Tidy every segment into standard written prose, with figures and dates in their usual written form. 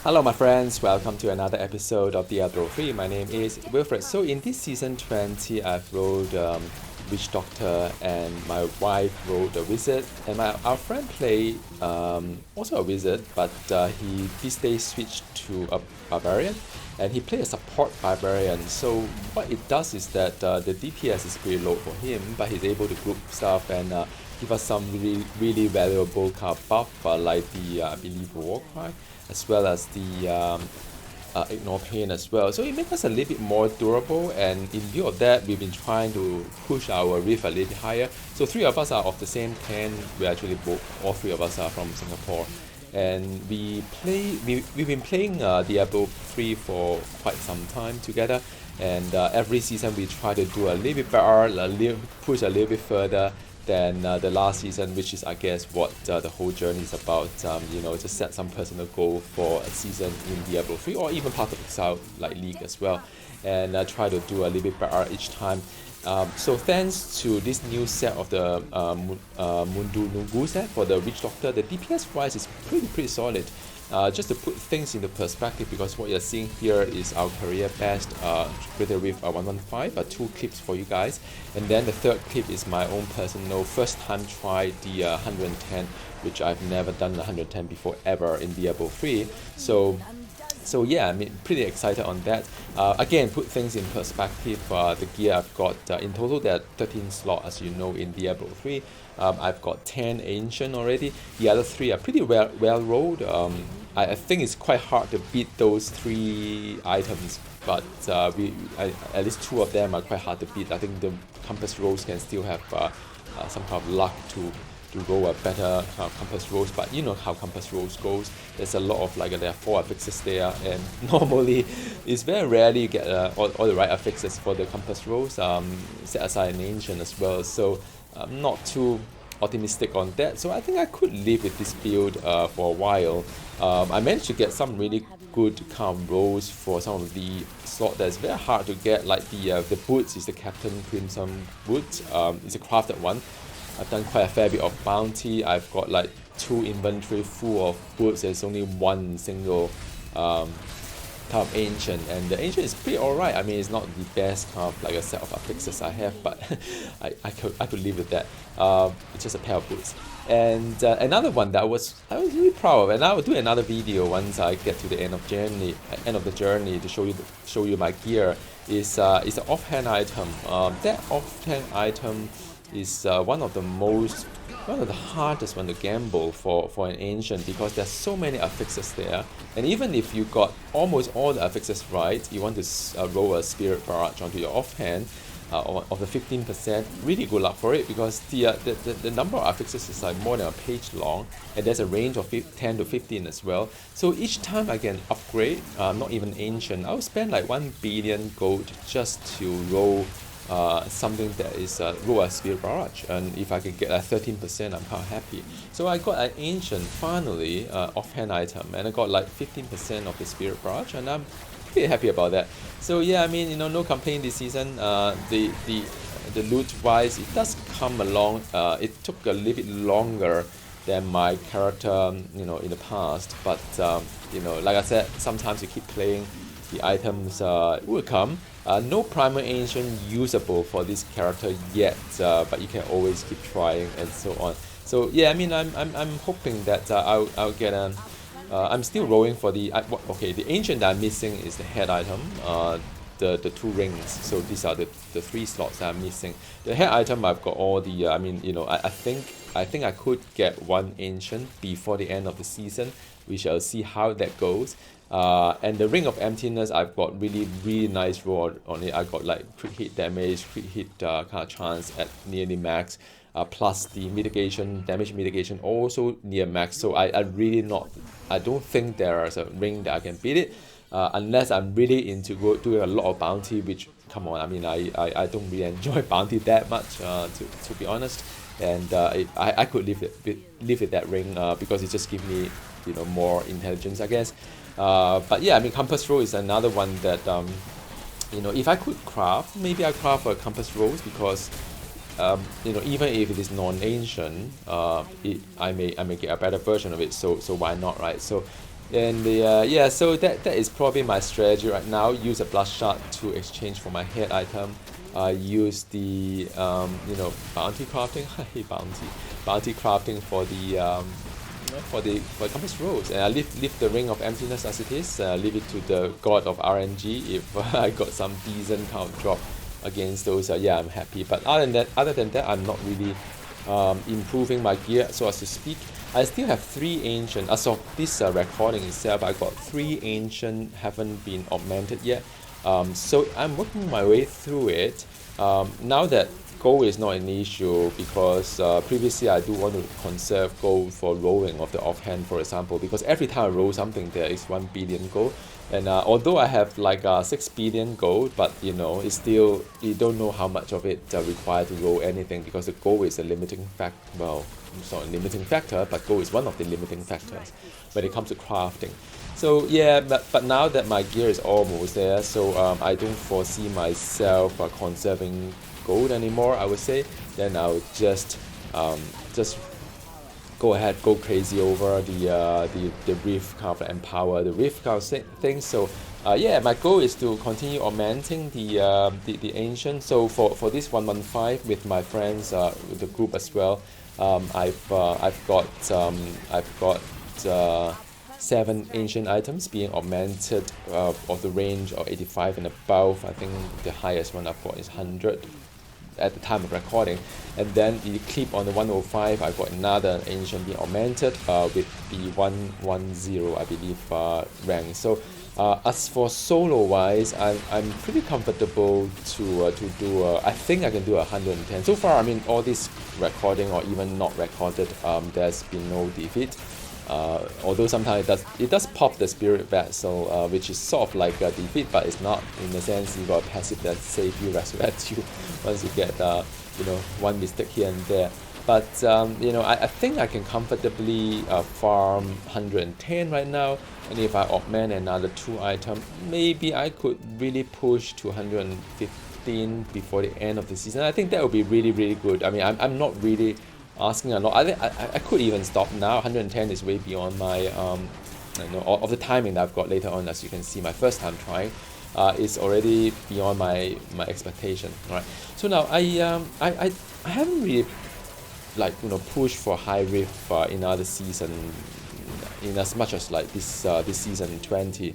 Hello my friends, welcome to another episode of Diablo 3. My name is Wilfred. So in this season 20, I've rode Witch Doctor and my wife rode a Wizard, and our friend played also a Wizard, but he these days switched to a Barbarian, and he played a support Barbarian. So what it does is that the DPS is pretty low for him, but he's able to group stuff and give us some really valuable kind of buff like the I believe War Cry, as well as the ignore pain as well. So it makes us a little bit more durable, and in view of that, we've been trying to push our riff a little bit higher. So three of us are of the same clan. We actually all three of us are from Singapore, and we've been playing Diablo 3 for quite some time together, and every season we try to do a little bit better, push a little bit further than the last season, which is I guess what the whole journey is about. You know, just set some personal goal for a season in Diablo 3 or even Path of Exile like League as well, and try to do a little bit better each time. So thanks to this new set of the Mundunugu set for the Witch Doctor, the DPS wise is pretty solid. Just to put things into perspective, because what you're seeing here is our career best with a Rift 115, 2 clips for you guys, and then the third clip is my own personal first time try the 110, which I've never done 110 before ever in Diablo 3. So yeah, I mean, pretty excited on that. Again, put things in perspective, the gear I've got, in total there are 13 slots as you know in Diablo 3. I've got 10 Ancient already. The other 3 are pretty well rolled. I think it's quite hard to beat those 3 items, but at least 2 of them are quite hard to beat. I think the Compass Rose can still have some kind of luck to roll a better Compass Rose, but you know how Compass Rose goes. There's a lot of there are 4 affixes there, and normally it's very rarely you get all the right affixes for the Compass Rose. Set aside an Ancient as well, so I'm not too optimistic on that. So I think I could live with this build for a while. I managed to get some really good kind of rolls for some of the slot that's very hard to get, like the boots is the Captain Crimson boot. It's a crafted one. I've done quite a fair bit of bounty. I've got like 2 inventory full of boots. There's only 1 single kind of Ancient, and the Ancient is pretty alright. I mean, it's not the best kind of like a set of affixes I have, but I could live with that. It's just a pair of boots. And another one that I was really proud of, and I will do another video once I get to the end of the journey to show you my gear, is an offhand item. That offhand item is one of the hardest one to gamble for an Ancient, because there's so many affixes there, and even if you got almost all the affixes right, you want to roll a Spirit Barrage onto your offhand of the 15%. Really good luck for it, because the number of affixes is like more than a page long, and there's a range of 10 to 15 as well. So each time I can upgrade, not even Ancient, I'll spend like 1 billion gold just to roll something that is roll a Spirit Barrage, and if I can get 13%, I'm kind of happy. So I got an Ancient finally, offhand item, and I got like 15% of the Spirit Barrage, and I'm pretty happy about that. So yeah, I mean, you know, no complaint this season. The loot wise, it does come along. It took a little bit longer than my character, you know, in the past, but you know, like I said, sometimes you keep playing, the items will come. No primal Ancient usable for this character yet, but you can always keep trying and so on. So yeah, I mean, I'm hoping that I'll get a. I'm still rolling for the okay. The Ancient that I'm missing is the head item, the 2 rings. So these are the 3 slots that I'm missing. The head item, I've got all the. I mean, you know, I think I could get 1 Ancient before the end of the season. We shall see how that goes. And the Ring of Emptiness, I've got really nice roll on it. I got like crit hit damage, crit hit kind of chance at nearly max, plus the damage mitigation also near max. So I don't think there is a ring that I can beat it, unless I'm really into doing a lot of bounty, which, come on, I mean, I don't really enjoy bounty that much, to be honest. And I could live with that ring, because it just gives me, you know, more intelligence, I guess. But yeah, I mean, Compass Rose is another one that you know, if I could craft, maybe I craft a Compass Rose, because you know, even if it is non-Ancient, I may get a better version of it. So why not, right? So And the yeah, so that is probably my strategy right now. Use a blood shot to exchange for my head item. Use the bounty crafting. I hate bounty crafting for the compass rolls, and I leave the ring of emptiness as it is. Leave it to the god of RNG. If I got some decent count drop against those, yeah, I'm happy. But other than that, I'm not really improving my gear, so as to speak. I still have 3 ancient. As of this recording itself, I got 3 ancient haven't been augmented yet. So I'm working my way through it. Now that gold is not an issue, because previously I do want to conserve gold for rolling of the offhand, for example, because every time I roll something there is 1 billion gold. And although I have like 6 billion gold, but it's still, you don't know how much of it required to roll anything, because the gold is a limiting factor. Well, it's not a limiting factor, but gold is one of the limiting factors when it comes to crafting. So yeah, but now that my gear is almost there, so I don't foresee myself conserving gold anymore, I would say. Then I'll just go ahead, go crazy over the Rift kind of empower the Rift kind of thing. So yeah, my goal is to continue augmenting the ancient. So for this 115 with my friends, with the group as well, I've got 7 ancient items being augmented of the range of 85 and above. I think the highest one I've got is 100 at the time of recording. And then the clip on the 105, I got another ancient being augmented with the 110, I believe, rank. So as for solo wise, I'm pretty comfortable to do I think I can do 110 so far. I mean, all this recording or even not recorded, there's been no defeat. Although sometimes it does pop the spirit vessel, which is sort of like a defeat, but it's not, in the sense you got a passive that save you, resurrect you once you get one mistake here and there. But I think I can comfortably farm 110 right now, and if I augment another 2 items, maybe I could really push to 115 before the end of the season. I think that would be really, really good. I mean, I'm not really asking a lot. I think I could even stop now. 110 is way beyond my of the timing that I've got later on. As you can see, my first time trying is already beyond my expectation. Right. So now I haven't really pushed for high rift in other season, in as much as like this season 20.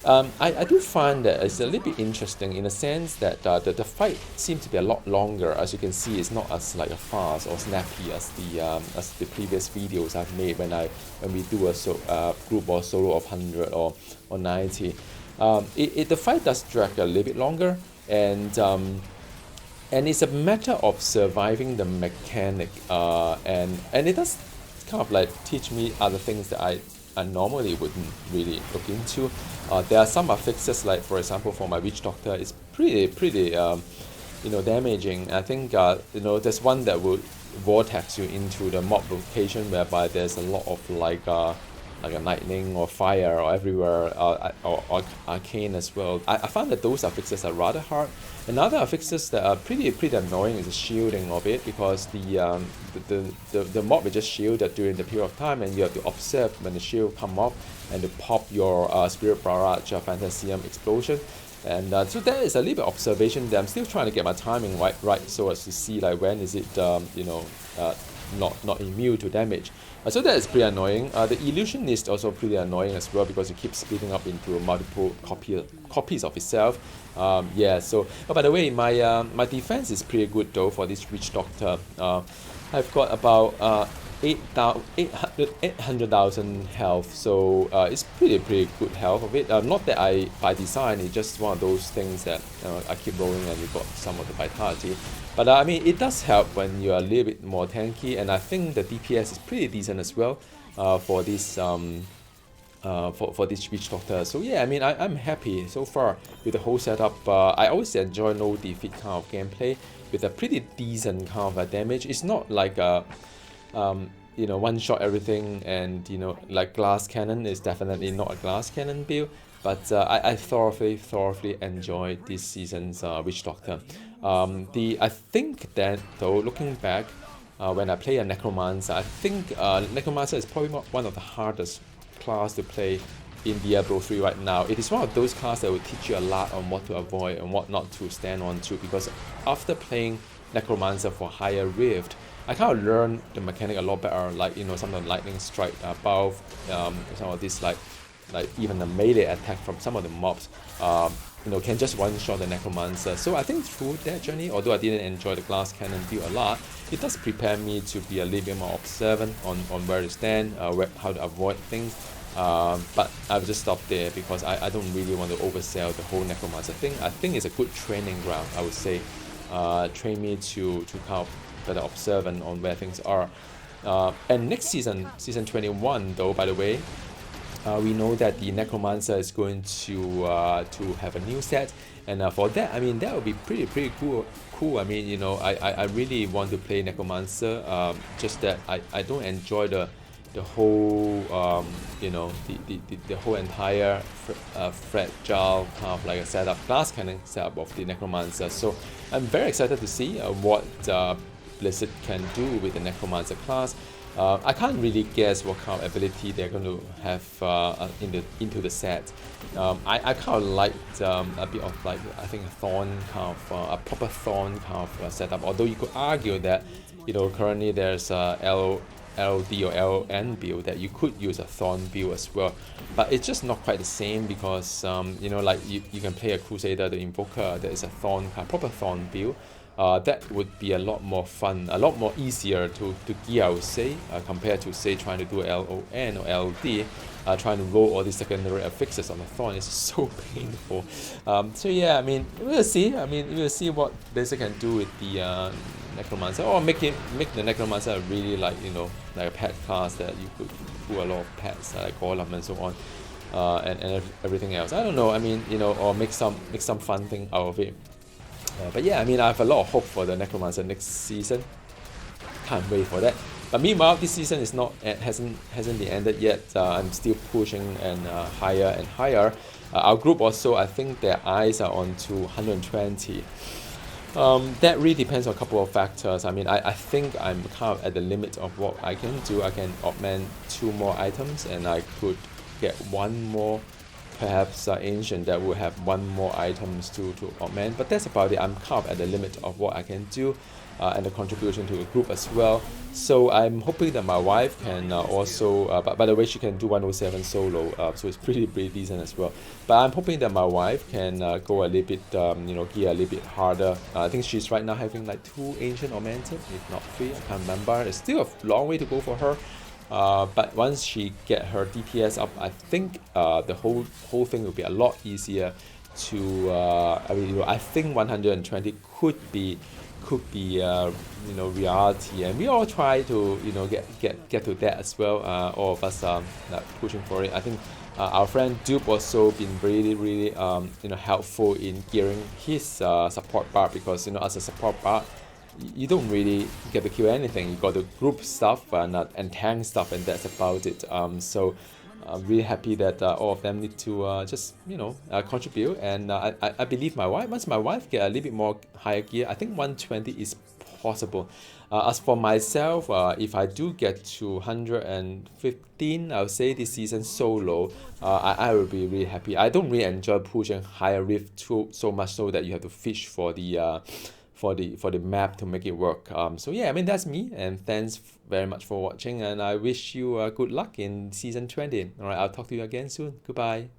I do find that it's a little bit interesting in the sense that the fight seems to be a lot longer. As you can see, it's not as like a fast or snappy as the previous videos I've made when we do a group or solo of 100 or 90. The fight does drag a little bit longer, and it's a matter of surviving the mechanic, and it does kind of like teach me other things that I normally wouldn't really look into. There are some affixes, like for example for my witch doctor, it's pretty damaging. I think there's one that will vortex you into the mob location, whereby there's a lot of like a lightning or fire or everywhere, or arcane as well. I found that those affixes are rather hard. Another affixes that are pretty annoying is the shielding of it, because the mob is just shielded during the period of time, and you have to observe when the shield come off and to pop your Spirit Barrage Phantasm explosion. And so there is a little bit of observation that I'm still trying to get my timing right, so as to see like when is it not immune to damage. So that is pretty annoying. The illusion is also pretty annoying as well, because it keeps splitting up into multiple copies of itself. Yeah. So by the way, my defense is pretty good though for this witch doctor. I've got about 800,000 health, so it's pretty good health of it. Not that I by design, it's just one of those things that I keep rolling and you got some of the vitality. But I mean, it does help when you're a little bit more tanky, and I think the DPS is pretty decent as well for this for this witch doctor. So yeah, I mean, I'm happy so far with the whole setup. I always enjoy no defeat kind of gameplay with a pretty decent kind of damage. It's not like a one shot everything, and like glass cannon is definitely not a glass cannon build. But I thoroughly enjoyed this season's witch doctor. I think that though, looking back, when I play a necromancer, I think necromancer is probably one of the hardest class to play in Diablo 3 right now. It is one of those classes that will teach you a lot on what to avoid and what not to stand on to, because after playing Necromancer for higher Rift, I kind of learned the mechanic a lot better, like, you know, some of the lightning strike above, some of this like even the melee attack from some of the mobs, you know, can just one-shot the Necromancer. So I think through that journey, although I didn't enjoy the glass cannon build a lot, it does prepare me to be a little bit more observant on where to stand, how to avoid things. But I'll just stop there because I don't really want to oversell the whole Necromancer thing. I think it's a good training ground, I would say. Train me to kind of better observant on where things are. And next season, season 21 though, by the way, we know that the Necromancer is going to have a new set, and for that, I mean, that would be pretty cool. I mean, you know, I really want to play Necromancer. Just that I don't enjoy the whole you know, the whole entire fragile kind of like a setup, glass cannon setup of the Necromancer. So I'm very excited to see what Blizzard can do with the Necromancer class. I can't really guess what kind of ability they're going to have into the set. I kind of liked a bit of like, I think a Thorn kind of a proper Thorn kind of setup. Although you could argue that, you know, currently there's LD or LN build that you could use a Thorn build as well, but it's just not quite the same because you know, like you can play a Crusader, the Invoker, that is a Thorn, proper Thorn build. That would be a lot more fun, a lot more easier to gear, I would say, compared to say trying to do LON or LD, trying to roll all these secondary affixes on the Thorn. It's so painful. So yeah, I mean, we'll see. I mean, we'll see what Blizzard can do with the Necromancer, or make the Necromancer a really, like, you know, like a pet class that you could do a lot of pets like Golem and so on, and everything else. I don't know. I mean, you know, or make some fun thing out of it. But yeah, I mean, I have a lot of hope for the Necromancer next season. Can't wait for that. But meanwhile, this season is not hasn't been ended yet. I'm still pushing and higher and higher. Our group also, I think their eyes are on to 120. That really depends on a couple of factors. I mean, I think I'm kind of at the limit of what I can do. I can augment 2 more items, and I could get 1 more, perhaps ancient, that will have 1 more items to augment, but that's about it. I'm kind of at the limit of what I can do, and the contribution to the group as well. So I'm hoping that my wife can also, by the way, she can do 107 solo, so it's pretty decent as well. But I'm hoping that my wife can go a little bit, you know, gear a little bit harder. I think she's right now having like 2 ancient augmented, if not 3, I can't remember. It's still a long way to go for her. But once she get her DPS up, I think the whole thing will be a lot easier to. I mean, you know, I think 120 could be you know, reality, and we all try to, you know, get to that as well. All of us pushing for it. I think our friend Dupe also been really you know, helpful in gearing his support bar, because, you know, as a support bar, you don't really get to kill anything. You got the group stuff and tank stuff, and that's about it. So I'm really happy that all of them need to just, you know, contribute. And I believe my wife, once my wife get a little bit more higher gear, I think 120 is possible. As for myself, if I do get to 115, I would say this season solo, I will be really happy. I don't really enjoy pushing higher rift so much so that you have to fish for the map to make it work. So yeah, I mean, that's me, and thanks very much for watching, and I wish you good luck in season 20. Alright, I'll talk to you again soon. Goodbye.